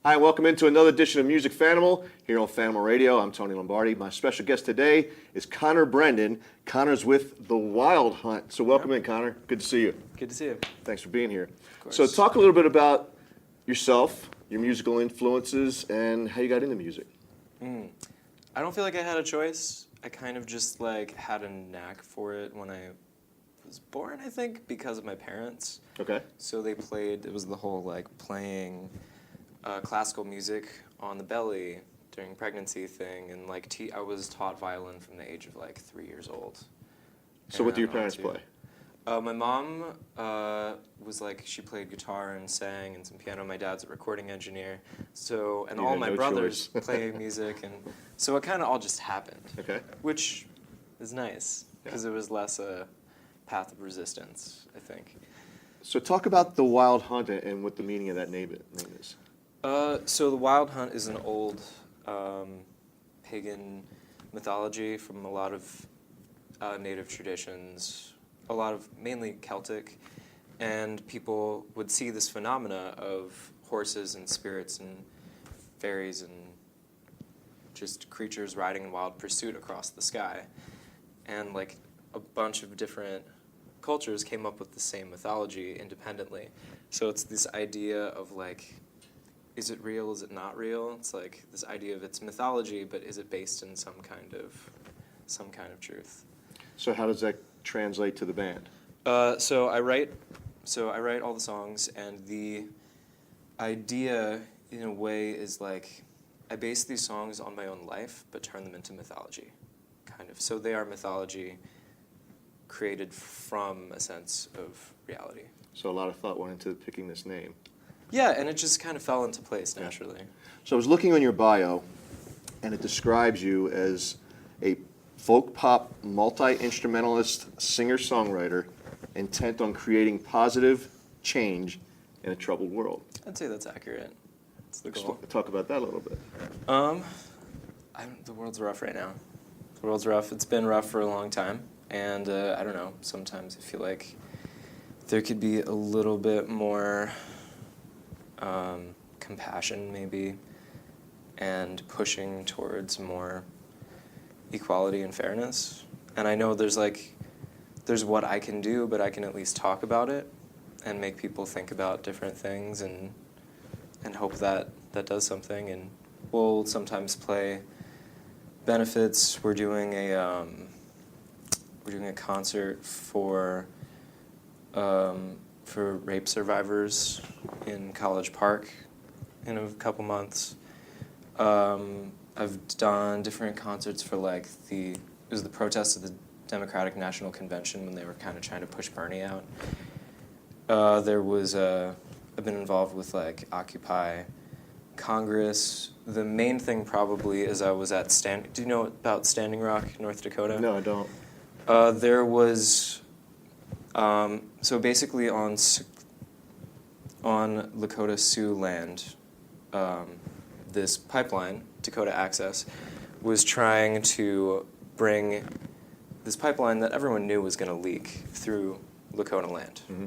Hi, welcome into another edition of Music Fanimal here on Fanimal Radio. I'm Tony Lombardi. My special guest today is Conor Brendan. Conor's with The Wild Hunt. So welcome in, Conor. Good to see you. Good to see you. Thanks for being here. Of course. So talk a little bit about yourself, your musical influences, and how you got into music. I don't feel like I had a choice. I kind of just had a knack for it when I was born, I think, because of my parents. Okay. So they played, it was the whole playing classical music on the belly during pregnancy thing, and I was taught violin from the age of 3 years old. So what do your parents play? My mom she played guitar and sang and some piano. My dad's a recording engineer. So, and You all had my no brothers choice. play music, and so it kind of all just happened. Okay. Which is nice, because it was less a path of resistance, I think. So talk about The Wild Hunt and what the meaning of that name is. So the Wild Hunt is an old pagan mythology from a lot of native traditions, a lot of mainly Celtic, and people would see this phenomena of horses and spirits and fairies and just creatures riding in wild pursuit across the sky. And a bunch of different cultures came up with the same mythology independently. So it's this idea of is it real, is it not real? It's this idea of it's mythology, but is it based in some kind of truth? So how does that translate to the band? So I write all the songs, and the idea in a way is I base these songs on my own life, but turn them into mythology, kind of. So they are mythology created from a sense of reality. So a lot of thought went into picking this name. Yeah, and it just kind of fell into place naturally. So I was looking on your bio, and it describes you as a folk pop multi-instrumentalist singer-songwriter intent on creating positive change in a troubled world. I'd say that's accurate. That's the goal. Talk about that a little bit. The world's rough right now. The world's rough. It's been rough for a long time, and I don't know. Sometimes I feel like there could be a little bit more compassion, maybe, and pushing towards more equality and fairness. And I know there's what I can do, but I can at least talk about it and make people think about different things and hope that does something. And we'll sometimes play benefits. We're doing a concert for rape survivors in College Park in a couple months. I've done different concerts for it was the protest of the Democratic National Convention when they were kind of trying to push Bernie out. I've been involved with Occupy Congress. The main thing probably is I was at do you know about Standing Rock, North Dakota? No, I don't. There was, so basically on Lakota Sioux land, this pipeline, Dakota Access, was trying to bring this pipeline that everyone knew was going to leak through Lakota land. Mm-hmm.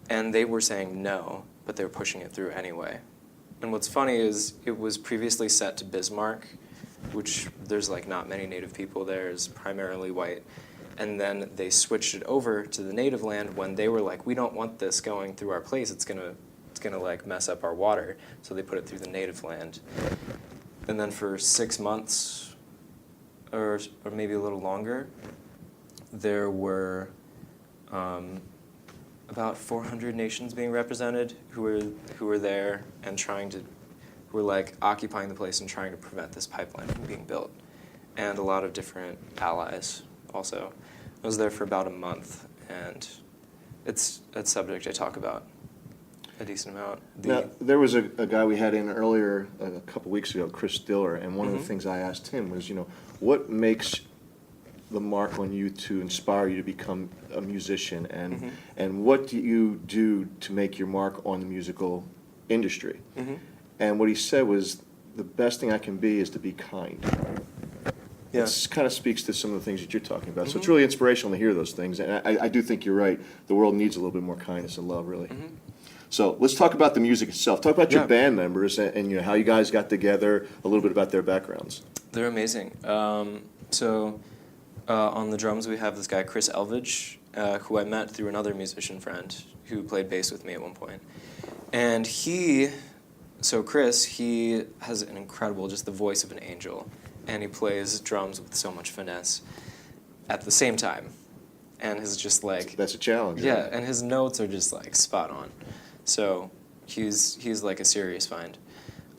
And they were saying no, but they were pushing it through anyway. And what's funny is it was previously set to Bismarck, which there's not many native people there, is primarily white. And then they switched it over to the native land when they were we don't want this going through our place. It's gonna mess up our water. So they put it through the native land. And then for 6 months, or maybe a little longer, there were about 400 nations being represented who were there and who were occupying the place and trying to prevent this pipeline from being built, and a lot of different allies also. I was there for about a month, and it's a subject I talk about a decent amount. Now, there was a guy we had in earlier a couple weeks ago, Chris Diller, and one of the things I asked him was, what makes the mark on you to inspire you to become a musician, and what do you do to make your mark on the musical industry? Mm-hmm. And what he said was, the best thing I can be is to be kind. Yeah. It kind of speaks to some of the things that you're talking about. Mm-hmm. So it's really inspirational to hear those things. And I do think you're right. The world needs a little bit more kindness and love, really. Mm-hmm. So let's talk about the music itself. Talk about your Yeah. band members and you know, how you guys got together, a little bit about their backgrounds. They're amazing. On the drums we have this guy Chris Elvidge, who I met through another musician friend who played bass with me at one point. And Chris, he has an incredible, just the voice of an angel, and he plays drums with so much finesse at the same time. And his just like... That's a challenge. Yeah, right? and his notes are just like spot on. So he's like a serious find.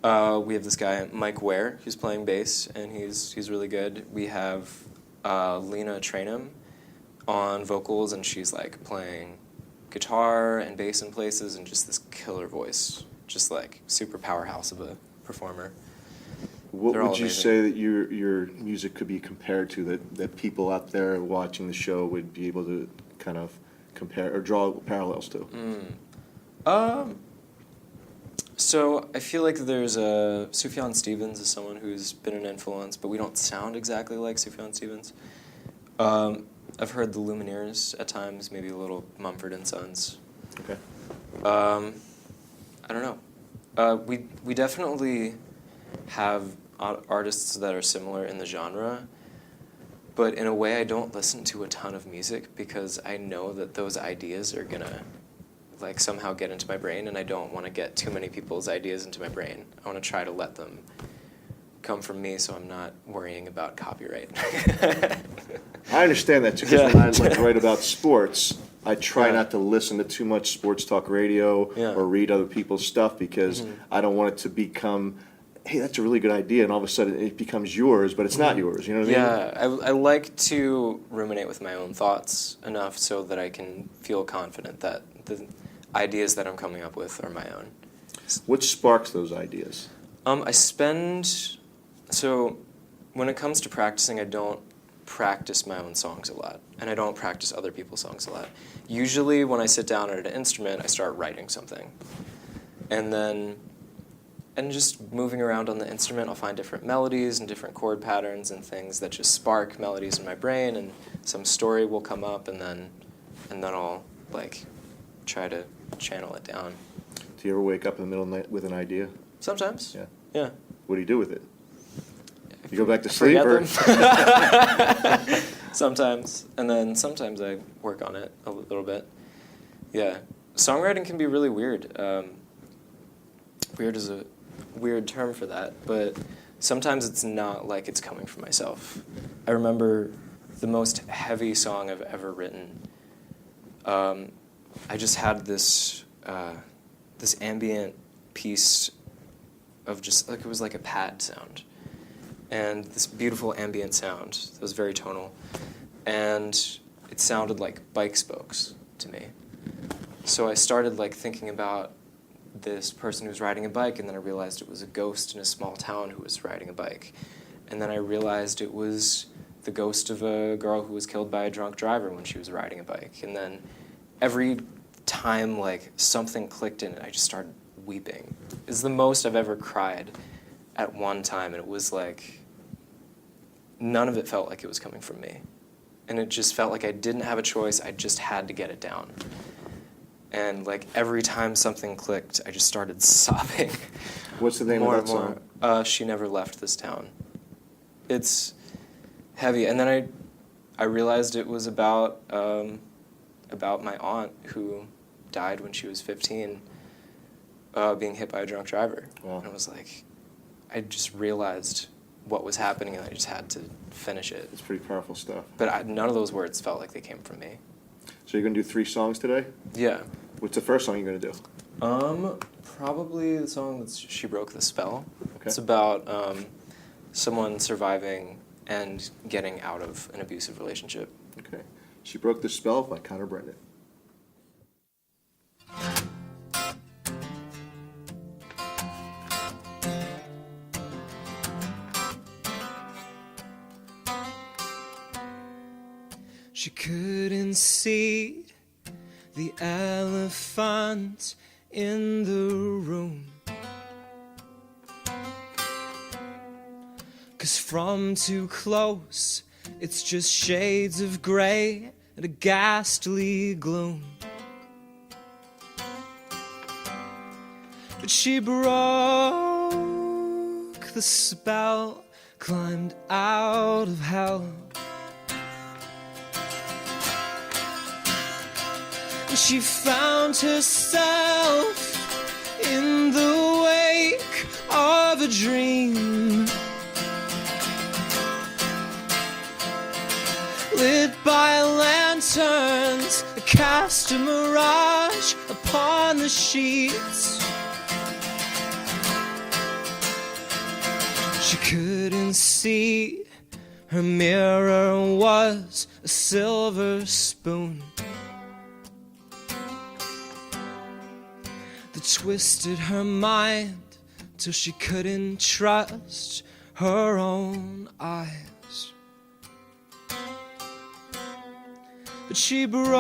We have this guy, Mike Ware, who's playing bass, and he's really good. We have Lena Trainham on vocals, and she's like playing guitar and bass in places, and just this killer voice, just like super powerhouse of a performer. What They're all would you amazing. say that your music could be compared to, that people out there watching the show would be able to kind of compare or draw parallels to? So I feel like there's Sufjan Stevens is someone who's been an influence, but we don't sound exactly like Sufjan Stevens. I've heard the Lumineers at times, maybe a little Mumford & Sons. Okay. I don't know. We definitely have artists that are similar in the genre, but in a way I don't listen to a ton of music because I know that those ideas are gonna like somehow get into my brain, and I don't want to get too many people's ideas into my brain. I want to try to let them come from me, so I'm not worrying about copyright. I understand that too, because when I like write about sports, I try not to listen to too much sports talk radio or read other people's stuff because I don't want it to become, hey, that's a really good idea, and all of a sudden it becomes yours, but it's not yours. You know what I mean? Yeah, I like to ruminate with my own thoughts enough so that I can feel confident that the ideas that I'm coming up with are my own. What sparks those ideas? So when it comes to practicing, I don't practice my own songs a lot, and I don't practice other people's songs a lot. Usually when I sit down at an instrument, I start writing something. And just moving around on the instrument, I'll find different melodies and different chord patterns and things that just spark melodies in my brain, and some story will come up, and then I'll like try to channel it down. Do you ever wake up in the middle of the night with an idea? Sometimes. Yeah. Yeah. What do you do with it? You go back to sleep, Forget or them. Sometimes, and then sometimes I work on it a little bit. Yeah, songwriting can be really weird. Weird is a weird term for that, but sometimes it's not like it's coming from myself. I remember the most heavy song I've ever written. I just had this this ambient piece of just like, it was like a pad sound, and this beautiful ambient sound that was very tonal, and it sounded like bike spokes to me. So I started like thinking about this person who was riding a bike, and then I realized it was a ghost in a small town who was riding a bike, and then I realized it was the ghost of a girl who was killed by a drunk driver when she was riding a bike. And then every time like something clicked in it, I just started weeping. It's the most I've ever cried at one time, and it was like none of it felt like it was coming from me, and it just felt like I didn't have a choice. I just had to get it down. And like every time something clicked, I just started sobbing. what's the name of that song? She Never Left This Town. It's heavy, and then I realized it was about my aunt who died when she was 15, being hit by a drunk driver. Wow. And I was like, I just realized what was happening, and I just had to finish it. It's pretty powerful stuff. But none of those words felt like they came from me. So you're going to do 3 songs today? Yeah. What's the first song you're going to do? Probably the song that's She Broke the Spell. Okay. It's about someone surviving and getting out of an abusive relationship. Okay. She Broke the Spell by Conor Brendan. She couldn't see the elephant in the room, 'cause from too close it's just shades of grey and a ghastly gloom. But she broke the spell, climbed out of hell. And she found herself in the wake of a dream, lit by lanterns, cast a mirage upon the sheets. She couldn't see, her mirror was a silver spoon that twisted her mind till she couldn't trust her own eyes. But she broke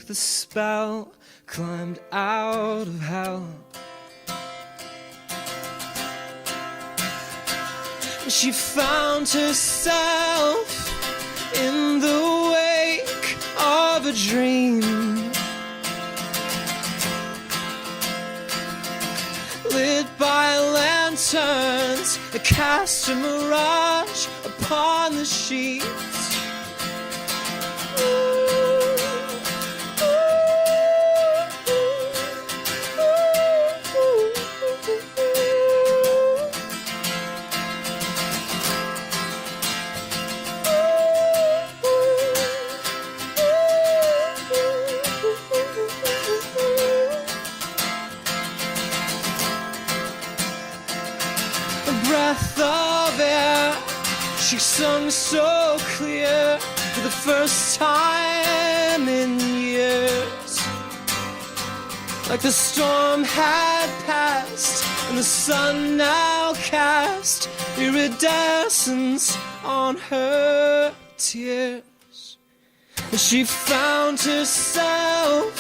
the spell, climbed out of hell. And she found herself in the wake of a dream, lit by lanterns, cast a mirage upon the sheets. A breath of air, she sung so clear for the first time in years. Like the storm had passed and the sun now cast iridescence on her tears. And she found herself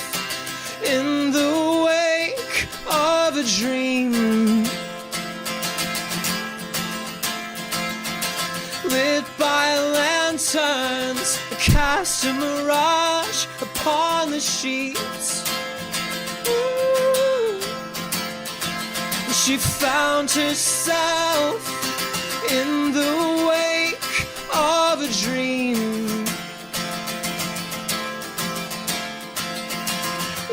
in the wake of a dream, lit by lanterns, cast a mirage upon the sheets. Ooh. She found herself in the wake of a dream,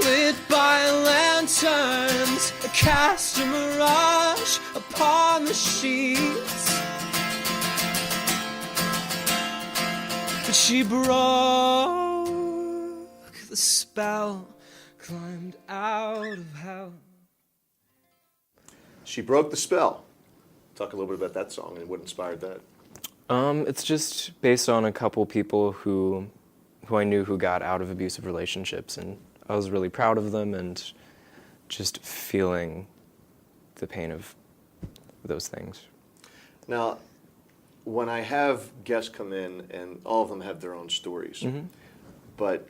lit by lanterns, cast a mirage upon the sheets. But she broke the spell, climbed out of hell. She broke the spell. Talk a little bit about that song and what inspired that. It's just based on a couple people who I knew who got out of abusive relationships, and I was really proud of them and just feeling the pain of those things. Now, when I have guests come in, and all of them have their own stories, but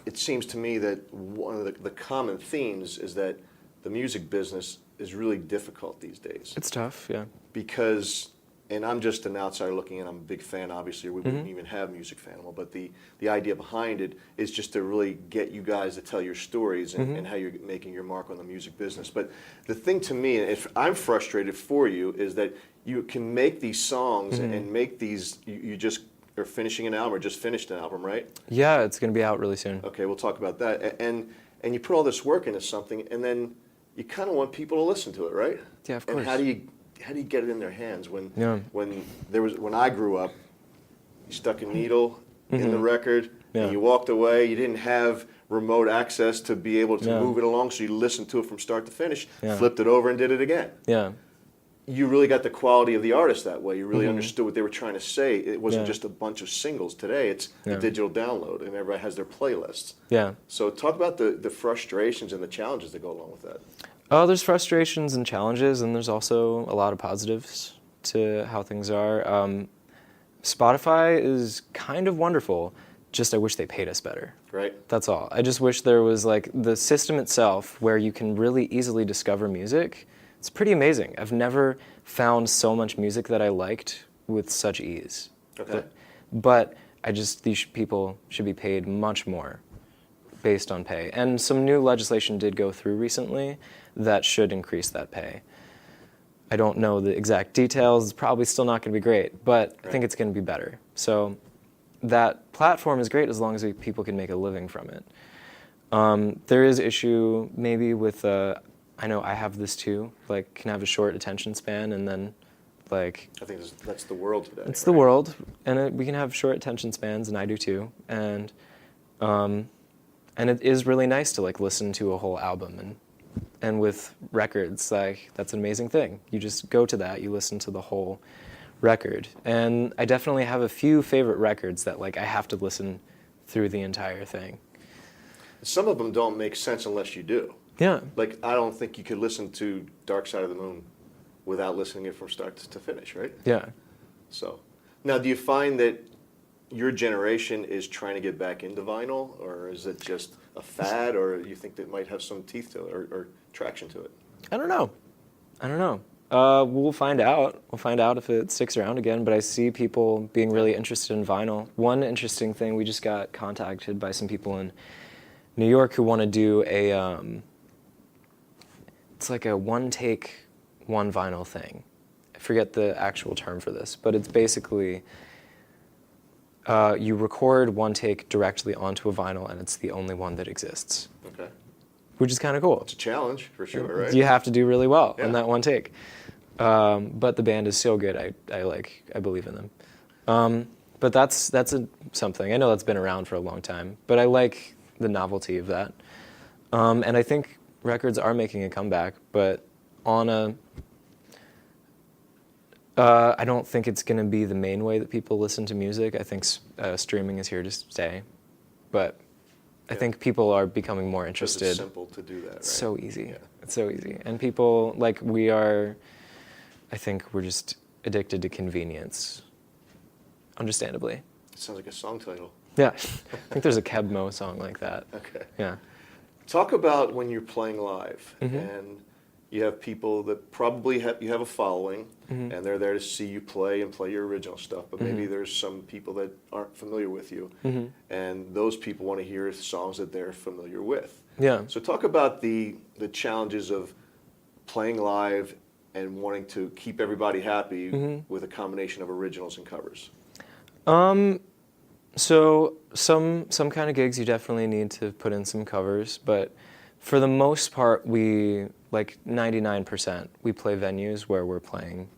it seems to me that one of the common themes is that the music business is really difficult these days. It's tough, yeah. Because, and I'm just an outsider looking in, I'm a big fan, obviously, we wouldn't even have Music Fanimal, but the idea behind it is just to really get you guys to tell your stories and how you're making your mark on the music business. But the thing to me, and if I'm frustrated for you, is that you can make these songs and make these, you just are finishing an album or just finished an album, right? Yeah, it's going to be out really soon. Okay, we'll talk about that. And you put all this work into something, and then you kind of want people to listen to it, right? Yeah, of course. And how do you get it in their hands when when I grew up, you stuck a needle in the record and you walked away. You didn't have remote access to be able to move it along, so you listened to it from start to finish, flipped it over and did it again. Yeah. You really got the quality of the artist that way. You really understood what they were trying to say. It wasn't just a bunch of singles. Today it's a digital download, and everybody has their playlists. Yeah. So talk about the frustrations and the challenges that go along with that. Oh, there's frustrations and challenges, and there's also a lot of positives to how things are. Spotify is kind of wonderful, just I wish they paid us better. Right. That's all. I just wish there was like the system itself where you can really easily discover music. It's pretty amazing. I've never found so much music that I liked with such ease. Okay. But these people should be paid much more based on pay. And some new legislation did go through recently that should increase that pay. I don't know the exact details. It's probably still not going to be great, but I think it's going to be better. So that platform is great as long as people can make a living from it. There is issue maybe with, I know I have this too, like can have a short attention span and then like... I think that's the world today. It's the world, and we can have short attention spans, and I do too. And it is really nice to like listen to a whole album, and with records, like that's an amazing thing. You just go to that, you listen to the whole record. And I definitely have a few favorite records that like I have to listen through the entire thing. Some of them don't make sense unless you do. Yeah. Like, I don't think you could listen to Dark Side of the Moon without listening it from start to finish, right? Yeah. So, now do you find that your generation is trying to get back into vinyl, or is it just a fad, or you think that might have some teeth to it, or traction to it? I don't know. We'll find out. We'll find out if it sticks around again, but I see people being really interested in vinyl. One interesting thing, we just got contacted by some people in New York who want to do it's like a one-take, one vinyl thing. I forget the actual term for this, but it's basically you record one take directly onto a vinyl, and it's the only one that exists. Okay. Which is kind of cool. It's a challenge, for sure, right? You have to do really well on that one take. But the band is so good, I believe in them. But that's something. I know that's been around for a long time, but I like the novelty of that. And I think records are making a comeback, but on I don't think it's going to be the main way that people listen to music. I think streaming is here to stay. But I think people are becoming more interested. It's simple to do that, right? It's so easy. Yeah. It's so easy. And people, like we are, I think we're just addicted to convenience. Understandably. It sounds like a song title. Yeah. I think there's a Kebmo song like that. Okay. Yeah. Talk about when you're playing live, Mm-hmm. and you have people that probably you have a following, Mm-hmm. and they're there to see you play and play your original stuff, but maybe Mm-hmm. there's some people that aren't familiar with you, Mm-hmm. and those people want to hear songs that they're familiar with. Yeah. So talk about the challenges of playing live and wanting to keep everybody happy Mm-hmm. with a combination of originals and covers. So some kind of gigs you definitely need to put in some covers, but for the most part, we, like 99%, we play venues where we're playing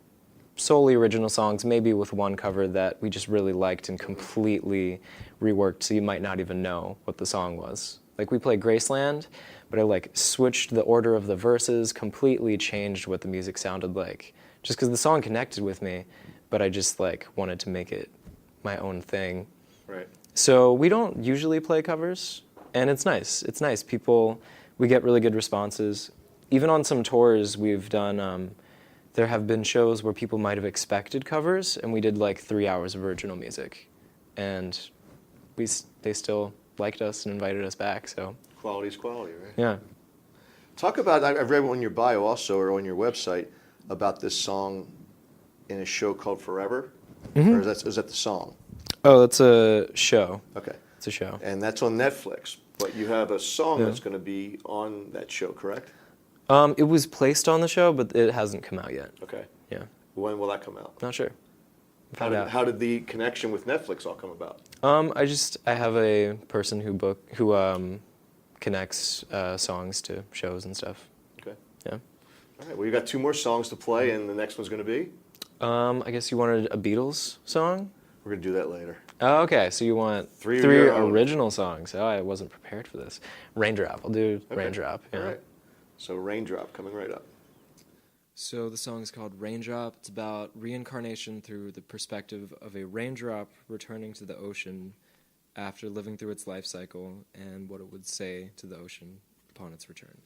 solely original songs, maybe with one cover that we just really liked and completely reworked, so you might not even know what the song was. Like we play Graceland, but I like switched the order of the verses, completely changed what the music sounded like, just because the song connected with me, but I just like wanted to make it my own thing. Right. So we don't usually play covers, and it's nice. It's nice. We get really good responses. Even on some tours we've done, there have been shows where people might have expected covers, and we did like 3 hours of original music. And they still liked us and invited us back, so. Quality's quality, right? Yeah. Talk about, I've read on your bio also, or on your website, about this song in a show called Forever, or is that the song? Oh, it's a show. Okay. It's a show. And that's on Netflix, but you have a song that's going to be on that show, correct? It was placed on the show, but it hasn't come out yet. Okay. Yeah. When will that come out? Not sure. How did the connection with Netflix all come about? I have a person who connects songs to shows and stuff. Okay. Yeah. All right. Well, you got 2 more songs to play, and the next one's going to be? I guess you wanted a Beatles song? We're going to do that later. Oh, okay. So you want Three of three your own. original songs. Oh, I wasn't prepared for this. Raindrop. I'll do Okay. Raindrop. Yeah. All right. So Raindrop coming right up. So the song is called Raindrop. It's about reincarnation through the perspective of a raindrop returning to the ocean after living through its life cycle and what it would say to the ocean upon its return.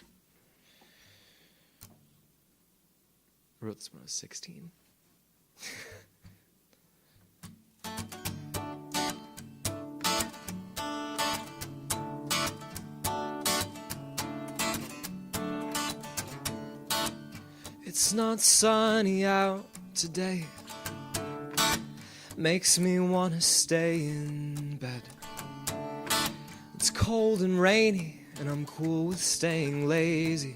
I wrote this when I was 16. It's not sunny out today. Makes me wanna stay in bed. It's cold and rainy, and I'm cool with staying lazy.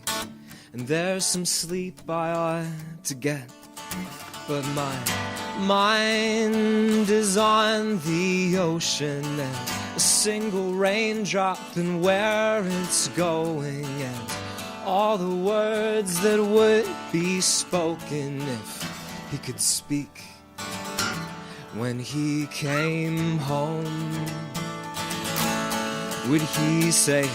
And there's some sleep I ought to get, but my mind is on the ocean, and a single raindrop and where it's going, and all the words that would be spoken if he could speak when he came home. Would he say,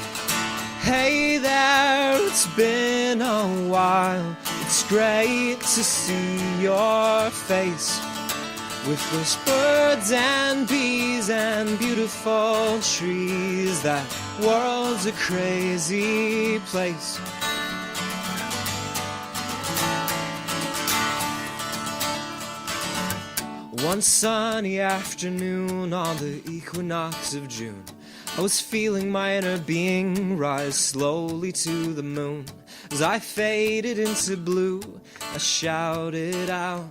hey there, it's been a while, it's great to see your face, with those birds and bees and beautiful trees, that world's a crazy place. One sunny afternoon on the equinox of June, I was feeling my inner being rise slowly to the moon. As I faded into blue, I shouted out,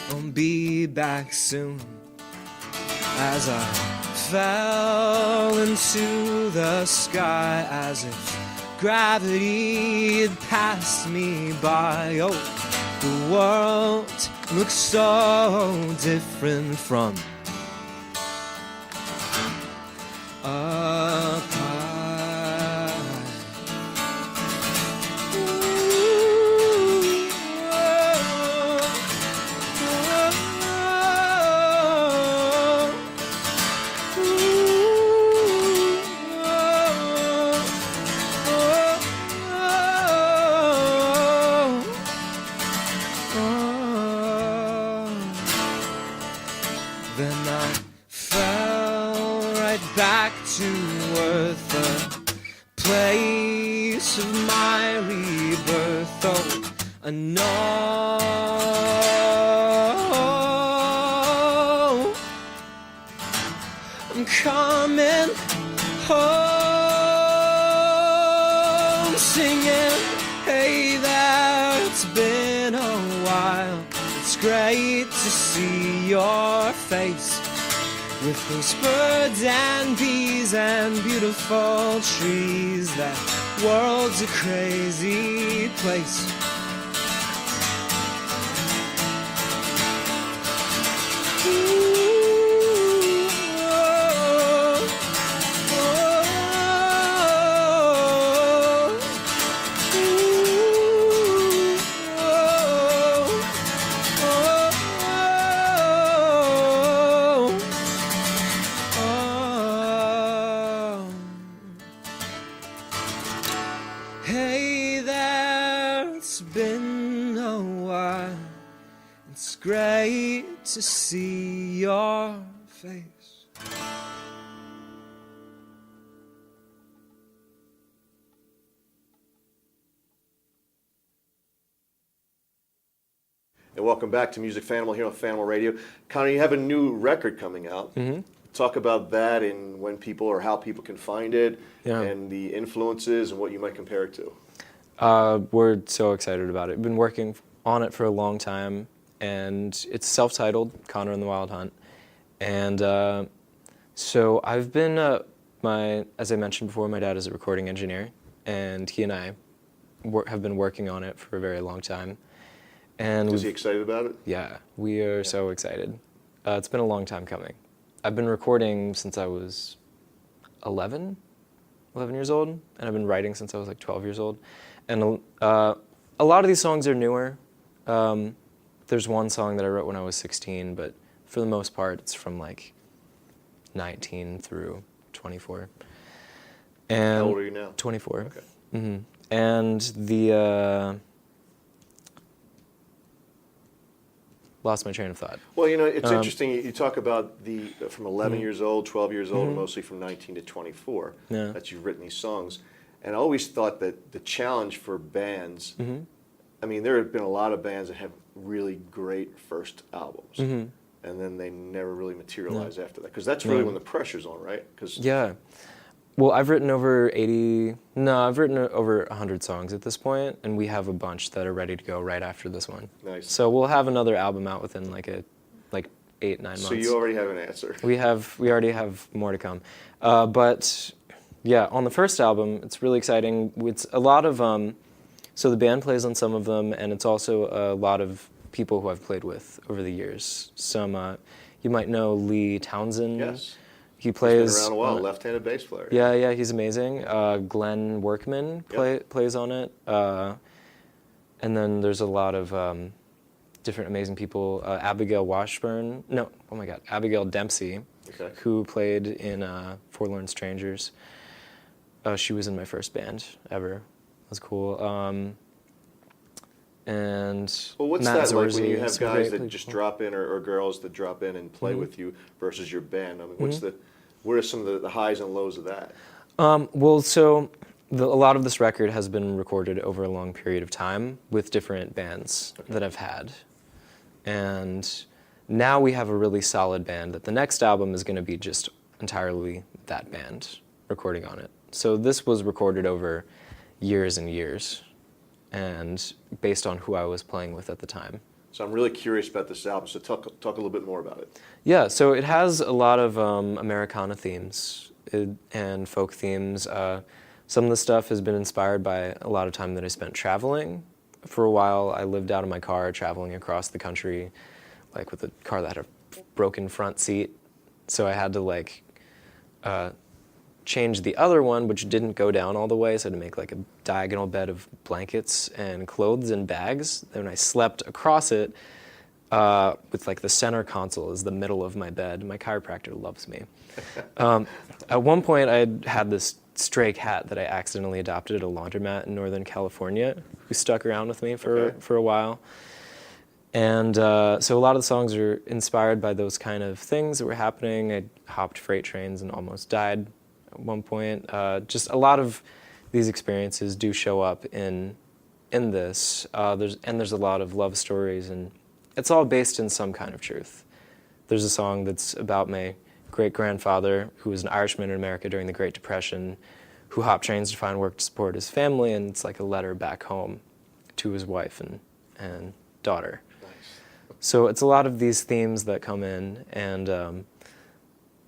I'll be back soon. As I fell into the sky, as if gravity had passed me by. Oh, the world looks so different from up high. Then I fell right back to earth, the place of my rebirth. Oh, I know I'm coming home, singing, hey there, it's been a while, it's great to see your face, with those birds and bees and beautiful trees, that world's a crazy place. Hey there, it's been a while, it's great to see your face. And welcome back to Music Fanimal here on Fanimal Radio. Conor, you have a new record coming out. Mm-hmm. Talk about that and when people or how people can find it, Yeah. and the influences and what you might compare it to. We're so excited about it. We've been working on it for a long time, and it's self-titled, Conor the Wild Hunt. And so I've been, as I mentioned before, my dad is a recording engineer, and he and I have been working on it for a very long time. And Is he excited about it? yeah, we are so excited. It's been a long time coming. I've been recording since I was 11 years old, and I've been writing since I was like 12 years old. And a lot of these songs are newer. There's one song that I wrote when I was 16, but for the most part, it's from like 19 through 24. And How old are you now? 24. Okay. Mm-hmm. And the lost my train of thought. Well, you know, it's interesting. You talk about the from 11 Mm-hmm. years old, 12 years old, and mostly from 19 to 24 Yeah. that you've written these songs. And I always thought that the challenge for bands, Mm-hmm. I mean, there have been a lot of bands that have really great first albums, Mm-hmm. and then they never really materialize after that. Because that's really Yeah. when the pressure's on, right? 'Cause Yeah. Well, I've written over 100 songs at this point, and we have a bunch that are ready to go right after this one. Nice. So we'll have another album out within like 8-9 months. So you already have an answer. We already have more to come. But Yeah, on the first album, it's really exciting. It's a lot of, so the band plays on some of them, and it's also a lot of people who I've played with over the years. Some, you might know Lee Townsend. Yes. He plays. He's been around a while, left-handed bass player. Yeah, he's amazing. Glenn Workman plays on it. And then there's a lot of different amazing people. Abigail Dempsey, who played in Forlorn Strangers. She was in my first band ever. That was cool. And well, what's Matt that like when Zorzi, you have some guys great that just people. drop in or girls that drop in and play with you versus your band? I mean, what are some of the highs and lows of that? Well, so a lot of this record has been recorded over a long period of time with different bands that I've had. And now we have a really solid band that the next album is going to be just entirely that band recording on it. So this was recorded over years and years and based on who I was playing with at the time. So I'm really curious about this album, so talk a little bit more about it. Yeah, so it has a lot of Americana themes and folk themes. Some of the stuff has been inspired by a lot of time that I spent traveling. For a while, I lived out of my car, traveling across the country, like with a car that had a broken front seat. So I had to change the other one, which didn't go down all the way, so I had to make like a diagonal bed of blankets and clothes and bags. Then I slept across it with like the center console as the middle of my bed. My chiropractor loves me. At one point, I had this stray cat that I accidentally adopted at a laundromat in Northern California, who stuck around with me for a while. And so a lot of the songs are inspired by those kind of things that were happening. I hopped freight trains and almost died at one point. Just a lot of these experiences do show up in this. There's a lot of love stories, and it's all based in some kind of truth. There's a song that's about my great-grandfather, who was an Irishman in America during the Great Depression, who hopped trains to find work to support his family, and it's like a letter back home to his wife and daughter. Nice. So it's a lot of these themes that come in, and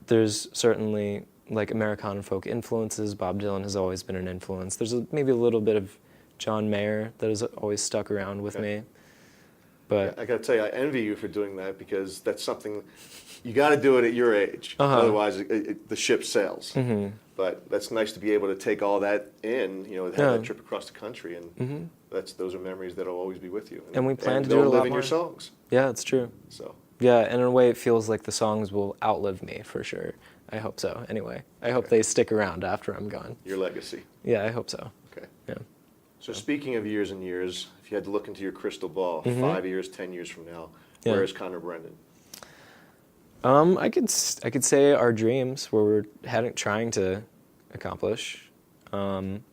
there's certainly like Americana folk influences. Bob Dylan has always been an influence. There's maybe a little bit of John Mayer that has always stuck around with me. But I got to tell you, I envy you for doing that, because that's something you got to do it at your age. Otherwise, the ship sails. But that's nice to be able to take all that in. Have that trip across the country, and those are memories that'll always be with you. And we plan to do it a lot live in more. your songs. Yeah, it's true. So. Yeah, and in a way, it feels like the songs will outlive me for sure. I hope so. Anyway, I hope they stick around after I'm gone. Your legacy. Yeah, I hope so. Okay. Yeah. So speaking of years and years, if you had to look into your crystal ball, 5 years, 10 years from now, where is Conor Brendan? I could say our dreams, where we're trying to accomplish. Putting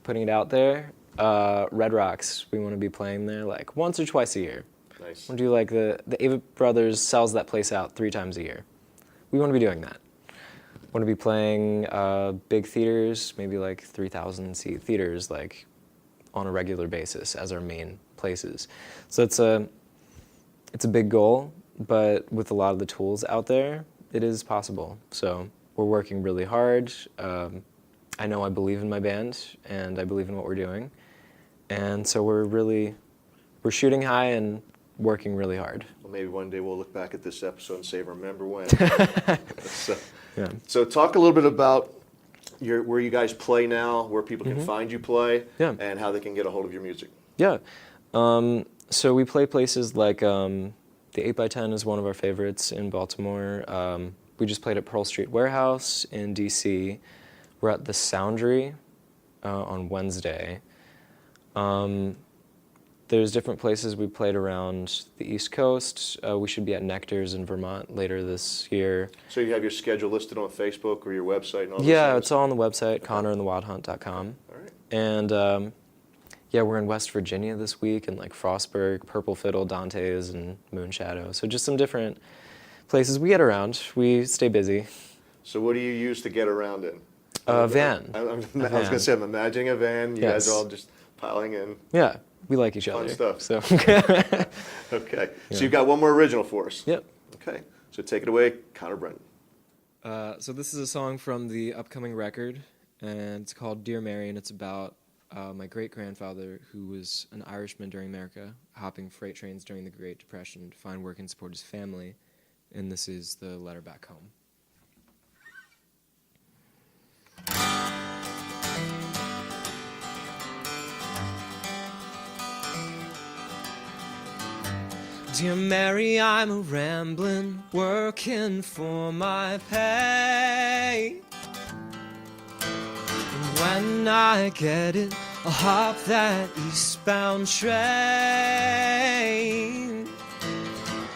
it out there. Red Rocks, we want to be playing there like once or twice a year. Nice. We'll do like the Avett Brothers sells that place out 3 times a year. We want to be doing that. Want to be playing big theaters, maybe like 3,000 seat theaters, like on a regular basis as our main places. So it's a big goal, but with a lot of the tools out there, it is possible. So we're working really hard. I know I believe in my band, and I believe in what we're doing, and so we're shooting high and working really hard. Well, maybe one day we'll look back at this episode and say, "Remember when?" Yeah. So talk a little bit about where you guys play now, where people can find you play, and how they can get a hold of your music. Yeah. So we play places like the 8x10 is one of our favorites in Baltimore. We just played at Pearl Street Warehouse in D.C. We're at the Soundry on Wednesday. There's different places we played around the East Coast. We should be at Nectar's in Vermont later this year. So you have your schedule listed on Facebook or your website and all those Yeah, things? it's all on the website, ConorandTheWildHunt.com. All right. And we're in West Virginia this week, and like Frostburg, Purple Fiddle, Dante's, and Moonshadow. So just some different places. We get around. We stay busy. So what do you use to get around in? A van. I was going to say, I'm imagining a van. You guys are all just piling in. Yeah, we like each other. Fun stuff. So. Okay. So you've got one more original for us. Yep. Okay. So take it away, Conor Brendan. So this is a song from the upcoming record, and it's called Dear Mary, and it's about my great-grandfather, who was an Irishman during America, hopping freight trains during the Great Depression to find work and support his family, and this is the letter back home. Dear Mary, I'm a rambling, working for my pay. And when I get it, I'll hop that eastbound train.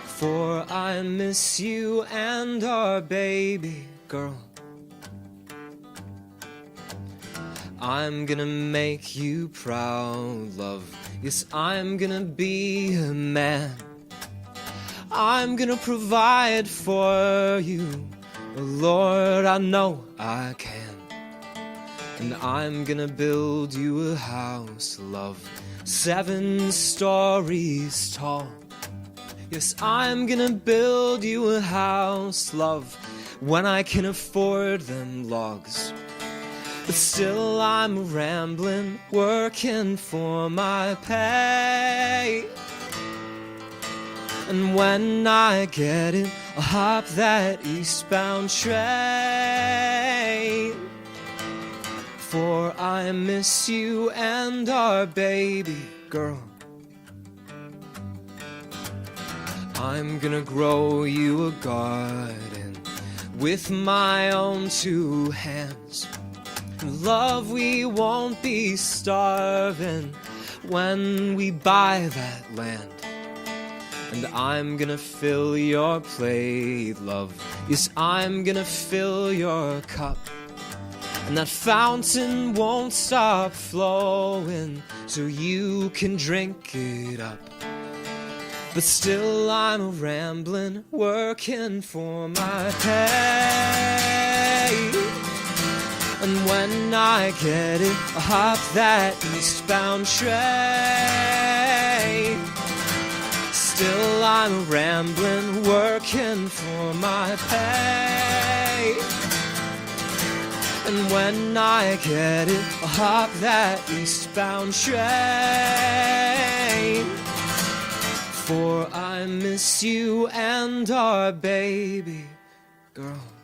For I miss you and our baby girl. I'm gonna make you proud, love. Yes, I'm gonna be a man. I'm gonna provide for you, Lord, I know I can. And I'm gonna build you a house, love, 7 stories tall. Yes, I'm gonna build you a house, love, when I can afford them logs. But still I'm rambling, working for my pay. And when I get it, I'll hop that eastbound train. For I miss you and our baby girl. I'm gonna grow you a garden with my own 2 hands. Love, we won't be starving when we buy that land. And I'm gonna fill your plate, love. Yes, I'm gonna fill your cup. And that fountain won't stop flowing, so you can drink it up. But still I'm rambling, working for my pay. And when I get it, I'll hop that eastbound train. Still I'm rambling, working for my pay. And when I get it, I'll hop that eastbound train. For I miss you and our baby girl.